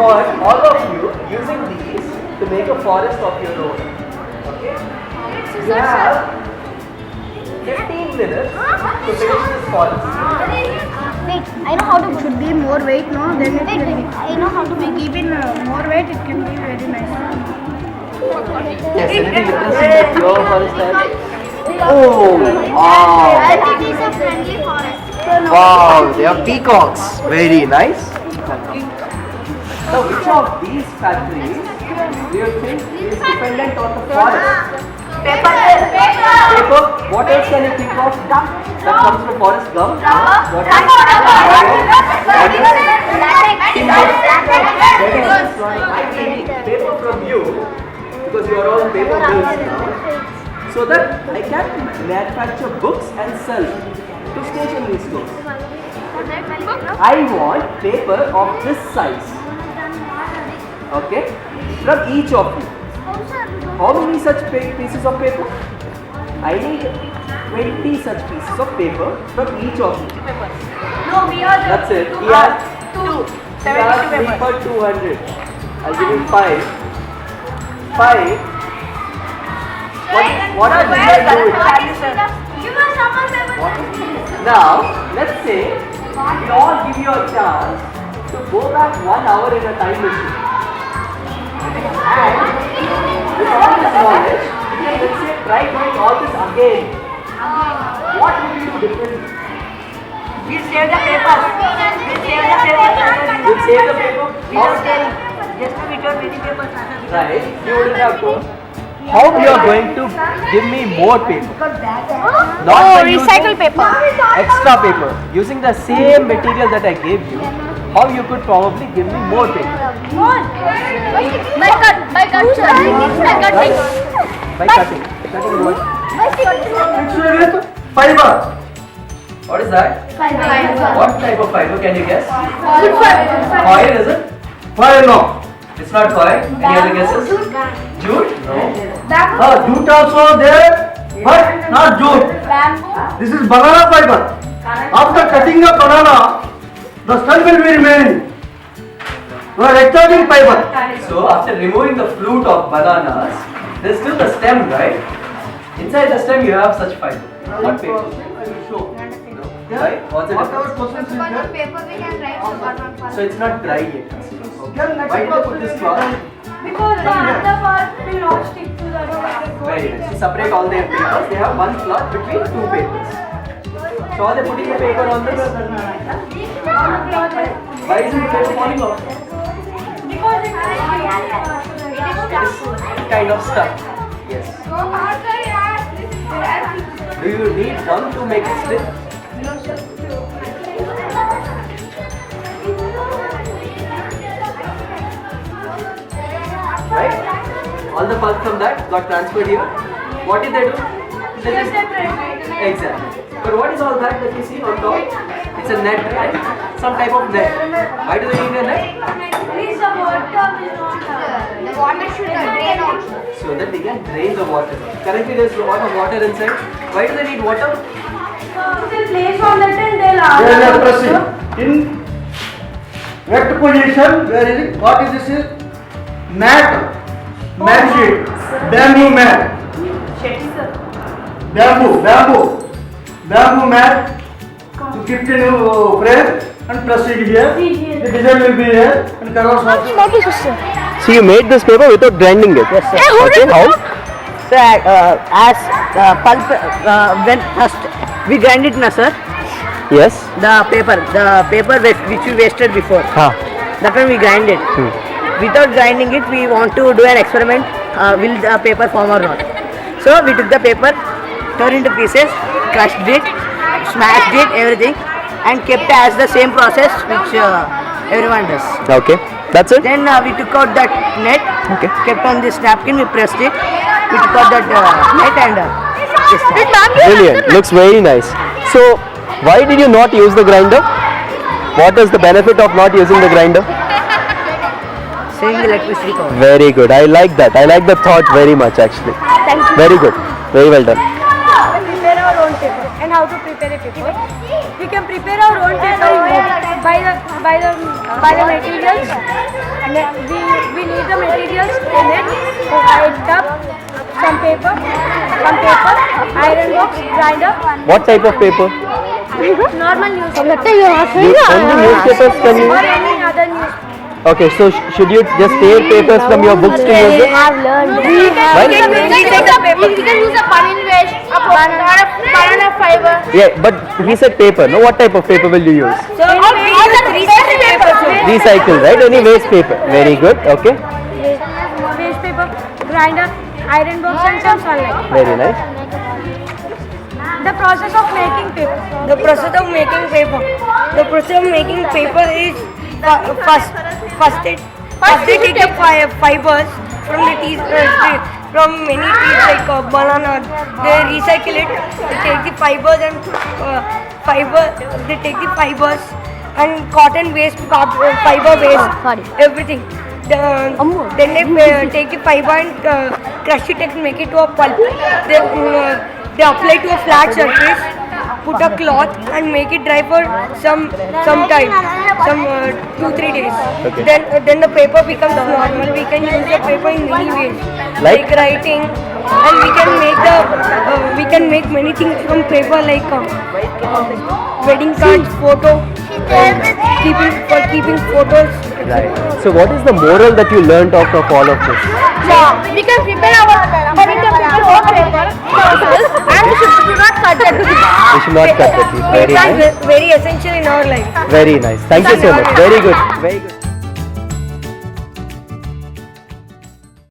want all of you using these to make a forest of your own. Okay? You have 15 minutes to finish this forest. Wait, I know how to. It should be more weight, no? Then it will be. I know how to make it. Even more weight, it can be very nice. Yes, anything interesting that your forest has? Oh, wow. It is a friendly forest. Wow, they are peacocks. Very nice. Now, which of these factories do you think is dependent on the forest? Paper. Paper. What else can you think of? Gum. That comes from forest. Gum. What else? I need paper from you because you are all paper mills now, so that I can manufacture books and sell to stationery stores. I want paper of this size. Okay, from each of you. How many such pieces of paper? I need 20 such pieces of paper from each of you. No, we are That's it. He has 3 for 200. I'll give him 5. 5. What are you guys doing? Give us some paper. Now, let's say we all give you a chance to go back 1 hour in a time machine. And with all this knowledge, you can, let's say, try doing all this again. What will you do differently? We'll save the paper. You'll save the paper? Just to return many papers. Right, you wouldn't have to. How you are going to give me more paper? Not by recycle using paper. extra paper. Using the same material that I gave you, how you could probably give me more paper? By cutting. By cutting. Cutting what? It's with fiber. What is that? What type of fiber can you guess? Foil, is it? Foil, no. It's not foil. Any other guesses? Jute? No. Jute also there, but not jute. This is banana fiber. After cutting the banana, the stem will be remaining. We are extracting fiber. So after removing the fruit of bananas, there's still the stem, right? Inside the stem you have such fiber. What paper? I will show. No? Right? What's the Whatever difference? questions is there. Paper we can write. So it's not dry yet. Then next Why did I put question this is cloth? Because the other part will not stick to the Very nice. You separate all their papers. They have one cloth between two papers. So are they putting the paper on this? Why is the paper falling off? Because it is Kind of stuck. Yes. Do you need gum to make it stick? Right? All the pulp from that got transferred here. What did they do? They just exactly. But what is all that you see on top? It's a net, right? Some type of net. Why do they need a net? the water should drain out. So that they can drain the water. Currently there is a lot of water inside. Why do they need water? Place on that and they'll They are pressing in wet position. Where is it? What is this? Mat sheet, bamboo mat. Bamboo mat. You keep it in frame and press it here. The design will be here and colors also. So you made this paper without grinding it? Yes, sir. Okay, how? So, as pulp, when first we grind it, na sir, Yes. the paper which we wasted before, that one we grind it. Without grinding it, we want to do an experiment, will the paper form or not. So we took the paper, tore into pieces, crushed it, smashed it, everything, and kept as the same process which everyone does. Okay. That's it? Then we took out that net, Okay. kept on this napkin, we pressed it, we took out that net and this one. Brilliant. Looks very nice. So, why did you not use the grinder? What is the benefit of not using the grinder? Saving electricity power. Very good. I like that. I like the thought very much actually. Thank you. Very good. Very well done. Prepare our own paper. And how to prepare a paper? We can prepare our own paper. buy the materials, and then we need the materials in it. Iron cup, some paper, iron box, grinder, What type of paper? normal newspaper, Only newspapers can you? or any other newspaper. Okay, so should you just take papers from your books to use it? We can use a banana waste, a banana fiber. Yeah, but he said paper. No, what type of paper will you use? So all the recycled paper. Recycle, right? Any waste paper. Very good. Okay. Waste paper, grinder, iron box, and some sunlight. Very nice. The process of making paper. The process of making paper. The process of making paper is first they take the fibers from the trees, from many trees like banana. They recycle it. They take the fibers and They take the fibers and cotton waste, fiber waste, everything. Then they take the fiber and crush it and make it to a pulp. They apply to a flat surface, put a cloth and make it dry for some time, 2-3 days. Okay. Then the paper becomes normal. We can use the paper in many ways, Like? like writing, and we can make many things from paper like wedding cards, photo, keeping photos. Right. So what is the moral that you learnt out of all of this? We can prepare our own paper and we should not cut the trees. We should not cut the trees. Very nice. Very essential in our life. Very nice. Thank you so much. Very good. Very good.